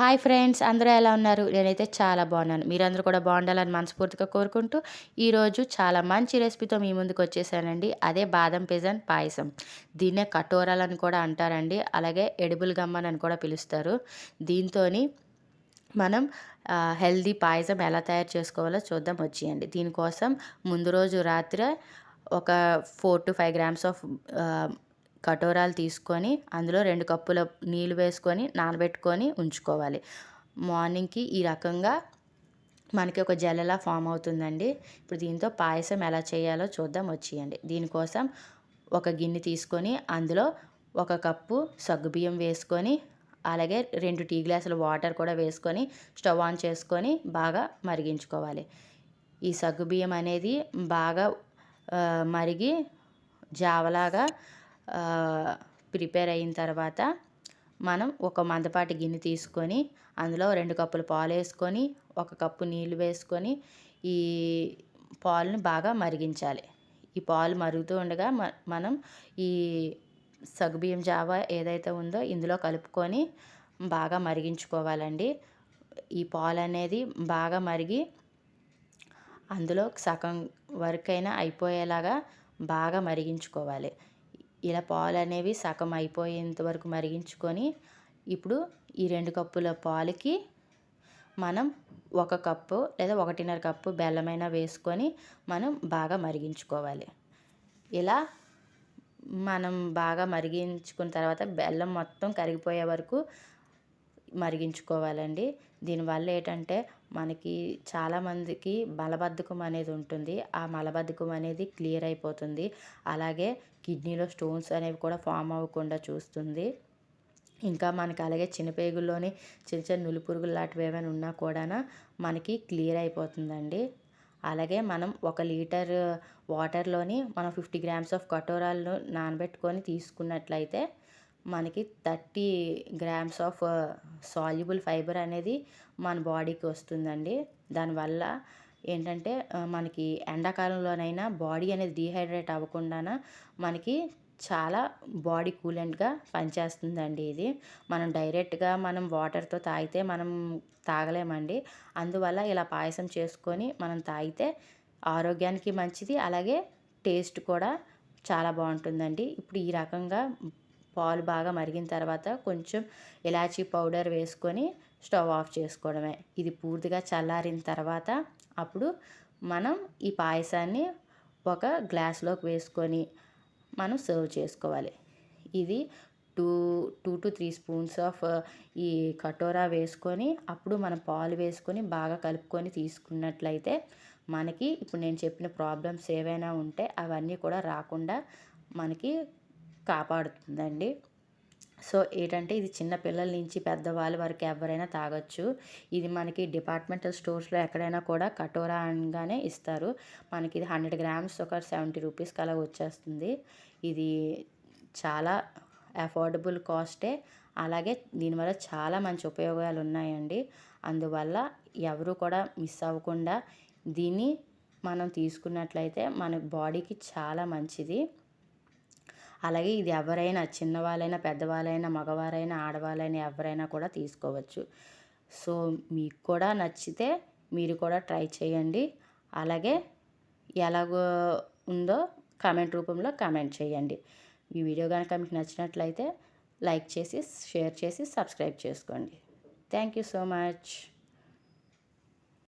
Hi friends, అందరూ ఎలా ఉన్నారు? నేనైతే చాలా బాగున్నాను. మీరందరూ కూడా బాగుండాలని మనస్ఫూర్తిగా కోరుకుంటూ, ఈరోజు చాలా మంచి రెసిపీతో మీ ముందుకు వచ్చేసానండి. అదే బాదం పిజన్ పాయసం. దీన్నే కటోరాలని కూడా అంటారండి. అలాగే ఎడిబుల్ గమ్మన్ అని కూడా పిలుస్తారు. దీంతోని మనం హెల్దీ పాయసం ఎలా తయారు చేసుకోవాలో చూద్దాం వచ్చేయండి. దీనికోసం ముందు రోజు రాత్రే ఒక 4-5 గ్రామ్స్ ఆఫ్ కటోరాలు తీసుకొని అందులో 2 కప్పుల నీళ్ళు వేసుకొని నానబెట్టుకొని ఉంచుకోవాలి. మార్నింగ్‌కి ఈ రకంగా మనకి ఒక జెల్‌లా ఫామ్ అవుతుందండి. ఇప్పుడు దీంతో పాయసం ఎలా చేయాలో చూద్దాం వచ్చేయండి. దీనికోసం ఒక గిన్నె తీసుకొని అందులో 1 కప్పు సగ్గుబియ్యం వేసుకొని, అలాగే 2 టీ గ్లాసుల వాటర్ కూడా వేసుకొని స్టవ్ ఆన్ చేసుకొని బాగా మరిగించుకోవాలి. ఈ సగ్గుబియ్యం అనేది బాగా మరిగి జావలాగా ప్రిపేర్ అయిన తర్వాత మనం ఒక మందపాటి గిన్నె తీసుకొని అందులో 2 కప్పులు పాలు వేసుకొని 1 కప్పు నీళ్ళు వేసుకొని ఈ పాలుని బాగా మరిగించాలి. ఈ పాలు మరుగుతూ ఉండగా మనం ఈ సగ్గుబియ్యం జావ ఏదైతే ఉందో ఇందులో కలుపుకొని బాగా మరిగించుకోవాలండి. ఈ పాలు అనేది బాగా మరిగి అందులో సగం వరకైనా అయిపోయేలాగా బాగా మరిగించుకోవాలి. ఇలా పాలు అనేవి సగం అయిపోయేంత వరకు మరిగించుకొని, ఇప్పుడు ఈ 2 కప్పుల పాలుకి మనం 1 కప్పు లేదా 1.5 కప్పు బెల్లమైనా వేసుకొని మనం బాగా మరిగించుకోవాలి. ఇలా మనం బాగా మరిగించుకున్న తర్వాత బెల్లం మొత్తం కరిగిపోయే వరకు మరిగించుకోవాలండి. దీనివల్ల ఏంటంటే మనకి చాలామందికి మలబద్ధకం అనేది ఉంటుంది. ఆ మలబద్ధకం అనేది క్లియర్ అయిపోతుంది. అలాగే కిడ్నీలో స్టోన్స్ అనేవి కూడా ఫామ్ అవ్వకుండా చూస్తుంది. ఇంకా మనకి అలాగే చిన్నపేగుల్లోని చిన్న చిన్న నులిపురుగులు లాంటివి ఏమైనా ఉన్నా కూడా మనకి క్లియర్ అయిపోతుందండి. అలాగే మనం 1 లీటర్ వాటర్లోని మనం 50 గ్రామ్స్ ఆఫ్ కటోరాలను నానబెట్టుకొని తీసుకున్నట్లయితే మనకి 30 గ్రామ్స్ ఆఫ్ సాల్యుబుల్ ఫైబర్ అనేది మన బాడీకి వస్తుందండి. దానివల్ల ఏంటంటే మనకి ఎండాకాలంలోనైనా బాడీ అనేది డీహైడ్రేట్ అవ్వకుండా మనకి చాలా బాడీ కూలెంట్గా పనిచేస్తుందండి ఇది. మనం డైరెక్ట్గా మనం వాటర్తో తాగితే మనం తాగలేమండి. అందువల్ల ఇలా పాయసం చేసుకొని మనం తాగితే ఆరోగ్యానికి మంచిది. అలాగే టేస్ట్ కూడా చాలా బాగుంటుందండి. ఇప్పుడు ఈ రకంగా పాలు బాగా మరిగిన తర్వాత కొంచెం ఇలాచీ పౌడర్ వేసుకొని స్టవ్ ఆఫ్ చేసుకోవడమే. ఇది పూర్తిగా చల్లారిన తర్వాత అప్పుడు మనం ఈ పాయసాన్ని ఒక గ్లాస్లోకి వేసుకొని మనం సర్వ్ చేసుకోవాలి. ఇది 2-3 స్పూన్స్ ఆఫ్ ఈ కటోరా వేసుకొని అప్పుడు మనం పాలు వేసుకొని బాగా కలుపుకొని తీసుకున్నట్లయితే మనకి ఇప్పుడు నేను చెప్పిన ప్రాబ్లమ్స్ ఏవైనా ఉంటే అవన్నీ కూడా రాకుండా మనకి కాపాడుతుందండి. సో ఏంటంటే ఇది చిన్న పిల్లల నుంచి పెద్దవాళ్ళ వరకు ఎవరైనా తాగొచ్చు. ఇది మనకి డిపార్ట్మెంటల్ స్టోర్స్‌లో ఎక్కడైనా కూడా కటోరా అనగానే ఇస్తారు. మనకి ఇది 100 గ్రామ్స్ ఒక 70 రూపీస్‌కి అలా వచ్చేస్తుంది. ఇది చాలా అఫోర్డబుల్ కాస్టే. అలాగే దీనివల్ల చాలా మంచి ఉపయోగాలు ఉన్నాయండి. అందువల్ల ఎవరు కూడా మిస్ అవ్వకుండా దీన్ని మనం తీసుకున్నట్లయితే మన బాడీకి చాలా మంచిది. అలాగే ఇది ఎవరైనా చిన్నవాళ్ళైనా పెద్దవాళ్ళైనా మగవారైనా ఆడవాళ్ళైనా ఎవరైనా కూడా తీసుకోవచ్చు. సో మీకు కూడా నచ్చితే మీరు కూడా ట్రై చేయండి. అలాగే ఎలాగో ఉందో కామెంట్ రూపంలో కామెంట్ చేయండి. ఈ వీడియో కనుక మీకు నచ్చినట్లయితే లైక్ చేసి, షేర్ చేసి, సబ్స్క్రైబ్ చేసుకోండి. Thank you so much.